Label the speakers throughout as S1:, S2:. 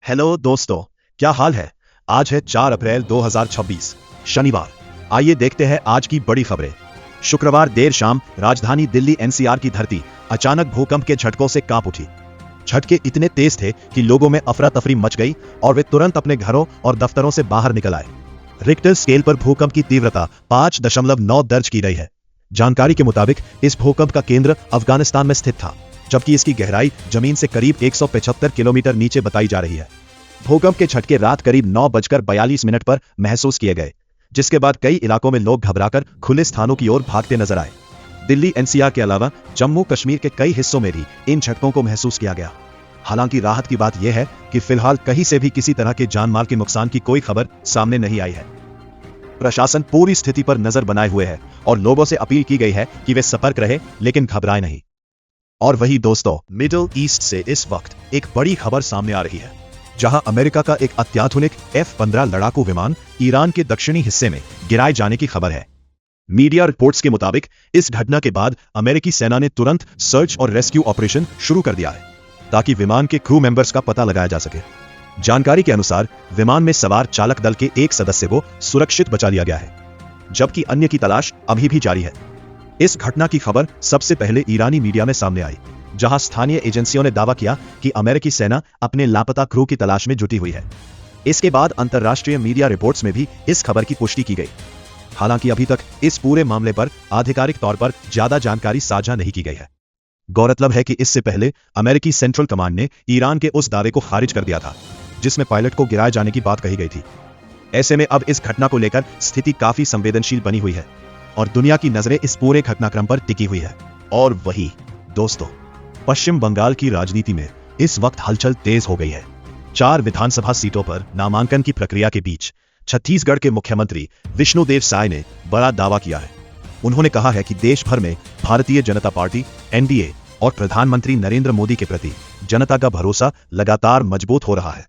S1: Hello दोस्तों, क्या हाल है। आज है 4 अप्रैल 2026 शनिवार। आइए देखते हैं आज की बड़ी खबरें। शुक्रवार देर शाम राजधानी दिल्ली एनसीआर की धरती अचानक भूकंप के झटकों से कांप उठी। झटके इतने तेज थे कि लोगों में अफरा तफरी मच गई और वे तुरंत अपने घरों और दफ्तरों से बाहर निकल आए। रिक्टर स्केल पर भूकंप की तीव्रता 5.9 दर्ज की गई है। जानकारी के मुताबिक इस भूकंप का केंद्र अफगानिस्तान में स्थित था, जबकि इसकी गहराई जमीन से करीब 175 किलोमीटर नीचे बताई जा रही है। भूकंप के झटके रात करीब 9:42 पर महसूस किए गए, जिसके बाद कई इलाकों में लोग घबराकर खुले स्थानों की ओर भागते नजर आए। दिल्ली एनसीआर के अलावा जम्मू कश्मीर के कई हिस्सों में भी इन झटकों को महसूस किया गया। हालांकि राहत की बात यह है कि फिलहाल कहीं से भी किसी तरह के जानमाल के नुकसान की कोई खबर सामने नहीं आई है। प्रशासन पूरी स्थिति पर नजर बनाए हुए है और लोगों से अपील की गई है कि वे सतर्क रहे, लेकिन घबराएं नहीं। और वही दोस्तों, मिडिल ईस्ट से इस वक्त एक बड़ी खबर सामने आ रही है, जहां अमेरिका का एक अत्याधुनिक F-15 लड़ाकू विमान ईरान के दक्षिणी हिस्से में गिराए जाने की खबर है। मीडिया रिपोर्ट्स के मुताबिक इस घटना के बाद अमेरिकी सेना ने तुरंत सर्च और रेस्क्यू ऑपरेशन शुरू कर दिया है, ताकि विमान के क्रू मेंबर्स का पता लगाया जा सके। जानकारी के अनुसार विमान में सवार चालक दल के एक सदस्य को सुरक्षित बचा लिया गया है, जबकि अन्य की तलाश अभी भी जारी है। इस घटना की खबर सबसे पहले ईरानी मीडिया में सामने आई, जहां स्थानीय एजेंसियों ने दावा किया कि अमेरिकी सेना अपने लापता क्रू की तलाश में जुटी हुई है। इसके बाद अंतर्राष्ट्रीय मीडिया रिपोर्ट्स में भी इस खबर की पुष्टि की गई। हालांकि अभी तक इस पूरे मामले पर आधिकारिक तौर पर ज्यादा जानकारी साझा नहीं की गई है। गौरतलब है कि इससे पहले अमेरिकी सेंट्रल कमांड ने ईरान के उस दावे को खारिज कर दिया था, जिसमें पायलट को गिराए जाने की बात कही गई थी। ऐसे में अब इस घटना को लेकर स्थिति काफी संवेदनशील बनी हुई है और दुनिया की नजरें इस पूरे घटनाक्रम पर टिकी हुई है। और वही दोस्तों, पश्चिम बंगाल की राजनीति में इस वक्त हलचल तेज हो गई है। 4 विधानसभा सीटों पर नामांकन की प्रक्रिया के बीच छत्तीसगढ़ के मुख्यमंत्री विष्णुदेव साय ने बड़ा दावा किया है। उन्होंने कहा है कि देश भर में भारतीय जनता पार्टी एनडीए और प्रधानमंत्री नरेंद्र मोदी के प्रति जनता का भरोसा लगातार मजबूत हो रहा है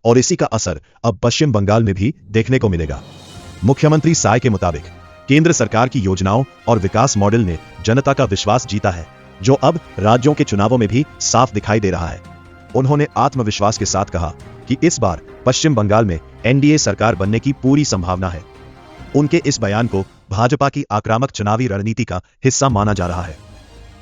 S1: और इसी का असर अब पश्चिम बंगाल में भी देखने को मिलेगा। मुख्यमंत्री साय के मुताबिक केंद्र सरकार की योजनाओं और विकास मॉडल ने जनता का विश्वास जीता है, जो अब राज्यों के चुनावों में भी साफ दिखाई दे रहा है। उन्होंने आत्मविश्वास के साथ कहा कि इस बार पश्चिम बंगाल में एनडीए सरकार बनने की पूरी संभावना है। उनके इस बयान को भाजपा की आक्रामक चुनावी रणनीति का हिस्सा माना जा रहा है।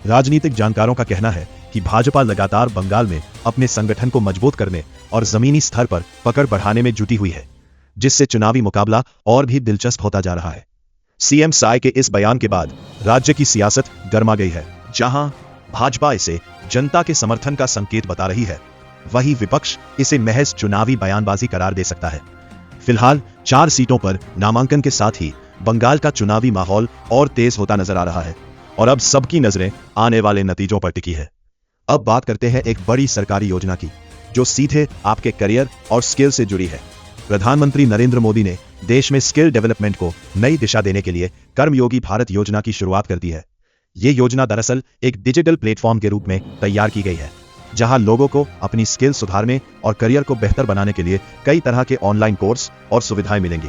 S1: राजनीतिक जानकारों का कहना है कि भाजपा लगातार बंगाल में अपने संगठन को मजबूत करने और जमीनी स्तर पर पकड़ बढ़ाने में जुटी हुई है, जिससे चुनावी मुकाबला और भी दिलचस्प होता जा रहा है। सीएम साय के इस बयान के बाद राज्य की सियासत गर्मा गई है। जहां भाजपा इसे जनता के समर्थन का संकेत बता रही है, वहीं विपक्ष इसे महज चुनावी बयानबाजी करार दे सकता है। फिलहाल 4 सीटों पर नामांकन के साथ ही बंगाल का चुनावी माहौल और तेज होता नजर आ रहा है और अब सबकी नजरें आने वाले नतीजों पर टिकी है। अब बात करते हैं एक बड़ी सरकारी योजना की, जो सीधे आपके करियर और स्किल से जुड़ी है। प्रधानमंत्री नरेंद्र मोदी ने देश में स्किल डेवलपमेंट को नई दिशा देने के लिए कर्मयोगी भारत योजना की शुरुआत कर दी है। ये योजना दरअसल एक डिजिटल प्लेटफॉर्म के रूप में तैयार की गई है, जहां लोगों को अपनी स्किल सुधारने और करियर को बेहतर बनाने के लिए कई तरह के ऑनलाइन कोर्स और सुविधाएं मिलेंगी।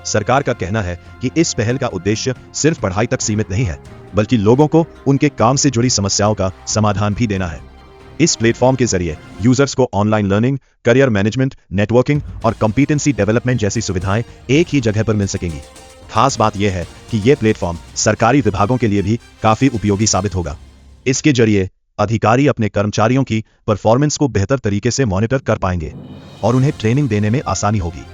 S1: सरकार का कहना है कि इस पहल का उद्देश्य सिर्फ पढ़ाई तक सीमित नहीं है, बल्कि लोगों को उनके काम से जुड़ी समस्याओं का समाधान भी देना है। इस प्लेटफॉर्म के जरिए यूजर्स को online learning, career management, networking और कॉम्पिटेंसी डेवलपमेंट जैसी सुविधाएं एक ही जगह पर मिल सकेंगी। खास बात यह है कि यह प्लेटफॉर्म सरकारी विभागों के लिए भी काफी उपयोगी साबित होगा। इसके जरिए अधिकारी अपने कर्मचारियों की परफॉर्मेंस को बेहतर तरीके से मॉनिटर कर पाएंगे और उन्हें ट्रेनिंग देने में आसानी होगी।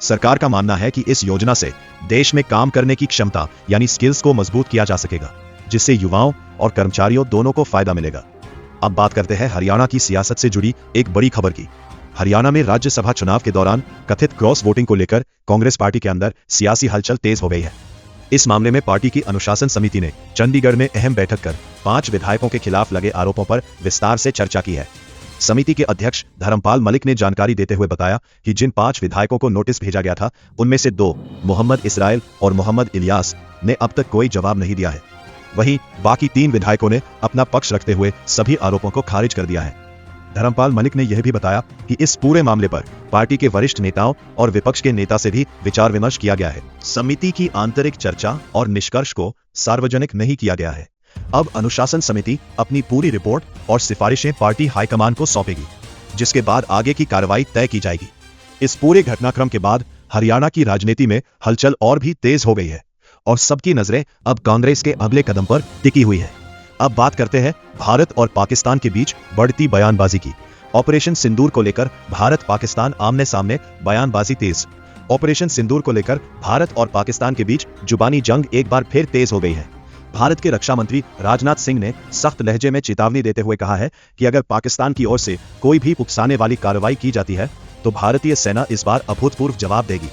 S1: सरकार का मानना है कि इस योजना से देश में काम करने की क्षमता यानी स्किल्स को मजबूत किया जा सकेगा, जिससे युवाओं और कर्मचारियों दोनों को फायदा मिलेगा। अब बात करते हैं हरियाणा की सियासत से जुड़ी एक बड़ी खबर की। हरियाणा में राज्यसभा चुनाव के दौरान कथित क्रॉस वोटिंग को लेकर कांग्रेस पार्टी के अंदर सियासी हलचल तेज हो गई है। इस मामले में पार्टी की अनुशासन समिति ने चंडीगढ़ में अहम बैठक कर 5 विधायकों के खिलाफ लगे आरोपों पर विस्तार से चर्चा की है। समिति के अध्यक्ष धर्मपाल मलिक ने जानकारी देते हुए बताया कि जिन 5 विधायकों को नोटिस भेजा गया था, उनमें से 2 मोहम्मद इसराइल और मोहम्मद इलियास ने अब तक कोई जवाब नहीं दिया है। वहीं बाकी 3 विधायकों ने अपना पक्ष रखते हुए सभी आरोपों को खारिज कर दिया है। धर्मपाल मलिक ने यह भी बताया कि इस पूरे मामले पर पार्टी के वरिष्ठ नेताओं और विपक्ष के नेता से भी विचार विमर्श किया गया है। समिति की आंतरिक चर्चा और निष्कर्ष को सार्वजनिक नहीं किया गया है। अब अनुशासन समिति अपनी पूरी रिपोर्ट और सिफारिशें पार्टी हाईकमान को सौंपेगी। जिसके बाद आगे की कार्रवाई तय की जाएगी। इस पूरे घटनाक्रम के बाद हरियाणा की राजनीति में हलचल और भी तेज हो गई है और सबकी नजरें अब कांग्रेस के अगले कदम पर टिकी हुई है। अब बात करते हैं भारत और पाकिस्तान के बीच बढ़ती बयानबाजी की। ऑपरेशन सिंदूर को लेकर भारत पाकिस्तान आमने सामने, बयानबाजी तेज। ऑपरेशन सिंदूर को लेकर भारत और पाकिस्तान के बीच जुबानी जंग एक बार फिर तेज हो गई है। भारत के रक्षा मंत्री राजनाथ सिंह ने सख्त लहजे में चेतावनी देते हुए कहा है कि अगर पाकिस्तान की ओर से कोई भी उकसाने वाली कार्रवाई की जाती है तो भारतीय सेना इस बार अभूतपूर्व जवाब देगी।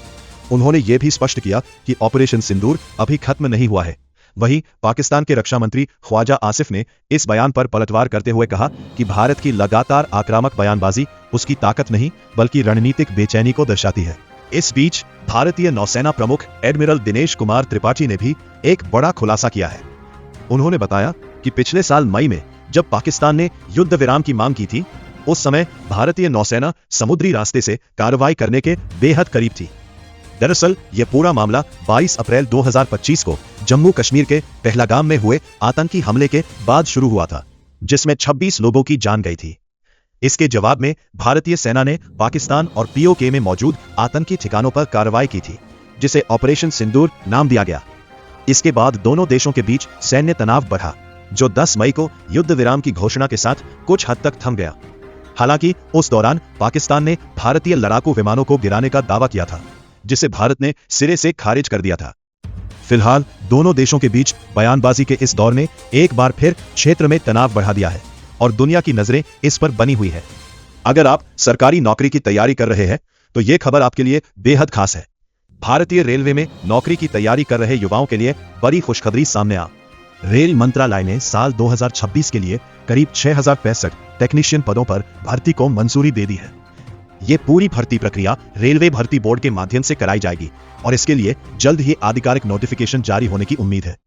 S1: उन्होंने ये भी स्पष्ट किया कि ऑपरेशन सिंदूर अभी खत्म नहीं हुआ है। वहीं पाकिस्तान के रक्षा मंत्री ख्वाजा आसिफ ने इस बयान पर पलटवार करते हुए कहा कि भारत की लगातार आक्रामक बयानबाजी उसकी ताकत नहीं बल्कि रणनीतिक बेचैनी को दर्शाती है। इस बीच भारतीय नौसेना प्रमुख एडमिरल दिनेश कुमार त्रिपाठी ने भी एक बड़ा खुलासा किया है। उन्होंने बताया कि पिछले साल मई में जब पाकिस्तान ने युद्ध विराम की मांग की थी, उस समय भारतीय नौसेना समुद्री रास्ते से कार्रवाई करने के बेहद करीब थी। दरअसल यह पूरा मामला 22 अप्रैल 2025 को जम्मू कश्मीर के पहलगाम में हुए आतंकी हमले के बाद शुरू हुआ था, जिसमें 26 लोगों की जान गई थी। इसके जवाब में भारतीय सेना ने पाकिस्तान और पीओके में मौजूद आतंकी ठिकानों पर कार्रवाई की थी, जिसे ऑपरेशन सिंदूर नाम दिया गया। इसके बाद दोनों देशों के बीच सैन्य तनाव बढ़ा, जो 10 मई को युद्ध विराम की घोषणा के साथ कुछ हद तक थम गया। हालांकि उस दौरान पाकिस्तान ने भारतीय लड़ाकू विमानों को गिराने का दावा किया था, जिसे भारत ने सिरे से खारिज कर दिया था। फिलहाल दोनों देशों के बीच बयानबाजी के इस दौर ने एक बार फिर क्षेत्र में तनाव बढ़ा दिया है और दुनिया की नजरें इस पर बनी हुई है। अगर आप सरकारी नौकरी की तैयारी कर रहे हैं तो यह खबर आपके लिए बेहद खास है। भारतीय रेलवे में नौकरी की तैयारी कर रहे युवाओं के लिए बड़ी खुशखबरी सामने आ। रेल मंत्रालय ने साल 2026 के लिए करीब 6065 टेक्नीशियन पदों पर भर्ती को मंजूरी दे दी है। ये पूरी भर्ती प्रक्रिया रेलवे भर्ती बोर्ड के माध्यम से कराई जाएगी और इसके लिए जल्द ही आधिकारिक नोटिफिकेशन जारी होने की उम्मीद है।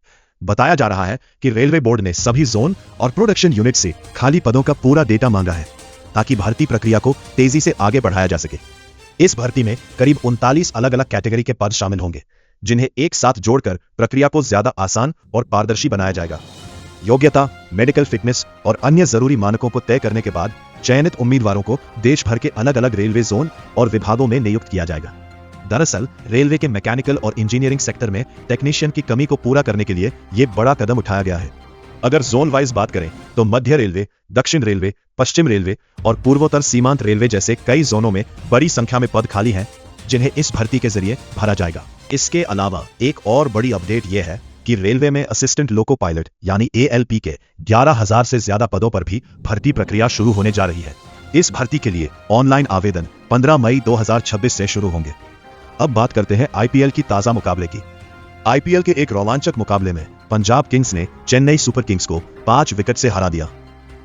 S1: बताया जा रहा है कि रेलवे बोर्ड ने सभी जोन और प्रोडक्शन यूनिट से खाली पदों का पूरा डेटा मांगा है, ताकि भर्ती प्रक्रिया को तेजी से आगे बढ़ाया जा सके। इस भर्ती में करीब 39 अलग अलग कैटेगरी के पद शामिल होंगे, जिन्हें एक साथ जोड़कर प्रक्रिया को ज्यादा आसान और पारदर्शी बनाया जाएगा। योग्यता, मेडिकल फिटनेस और अन्य जरूरी मानकों को तय करने के बाद चयनित उम्मीदवारों को देश भर के अलग अलग रेलवे जोन और विभागों में नियुक्त किया जाएगा। दरअसल रेलवे के मैकेनिकल और इंजीनियरिंग सेक्टर में टेक्नीशियन की कमी को पूरा करने के लिए यह बड़ा कदम उठाया गया है। अगर जोन वाइज बात करें तो मध्य रेलवे, दक्षिण रेलवे, पश्चिम रेलवे और पूर्वोत्तर सीमांत रेलवे जैसे कई जोनों में बड़ी संख्या में पद खाली हैं, जिन्हें इस भर्ती के जरिए भरा जाएगा। इसके अलावा एक और बड़ी अपडेट यह है कि रेलवे में असिस्टेंट लोको पायलट यानी ALP के 11,000 से ज्यादा पदों पर भी भर्ती प्रक्रिया शुरू होने जा रही है। इस भर्ती के लिए ऑनलाइन आवेदन 15 मई 2026 से शुरू होंगे। अब बात करते हैं IPL की ताजा मुकाबले की। IPL के एक रोमांचक मुकाबले में पंजाब किंग्स ने चेन्नई सुपर किंग्स को 5 विकेट से हरा दिया।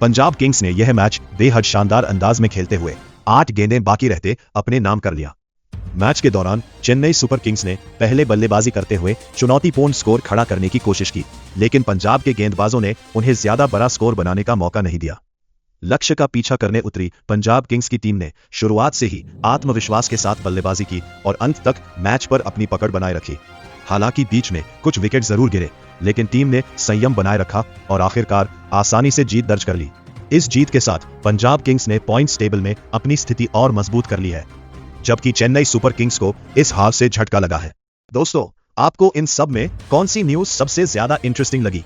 S1: पंजाब किंग्स ने यह मैच बेहद शानदार अंदाज में खेलते हुए 8 गेंदें बाकी रहते अपने नाम कर लिया। मैच के दौरान चेन्नई सुपर किंग्स ने पहले बल्लेबाजी करते हुए चुनौतीपूर्ण स्कोर खड़ा करने की कोशिश की, लेकिन पंजाब के गेंदबाजों ने उन्हें ज्यादा बड़ा स्कोर बनाने का मौका नहीं दिया। लक्ष्य का पीछा करने उतरी पंजाब किंग्स की टीम ने शुरुआत से ही आत्मविश्वास के साथ बल्लेबाजी की और अंत तक मैच पर अपनी पकड़ बनाए रखी। हालांकि बीच में कुछ विकेट जरूर गिरे, लेकिन टीम ने संयम बनाए रखा और आखिरकार आसानी से जीत दर्ज कर ली। इस जीत के साथ पंजाब किंग्स ने पॉइंट्स टेबल में अपनी स्थिति और मजबूत कर ली है, जबकि चेन्नई सुपर किंग्स को इस हार से झटका लगा है। दोस्तों, आपको इन सब में कौन सी न्यूज सबसे ज्यादा इंटरेस्टिंग लगी?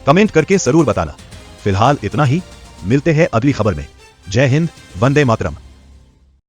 S1: कमेंट करके जरूर बताना। फिलहाल इतना ही, मिलते हैं अगली खबर में। जय हिंद, वंदे मातरम।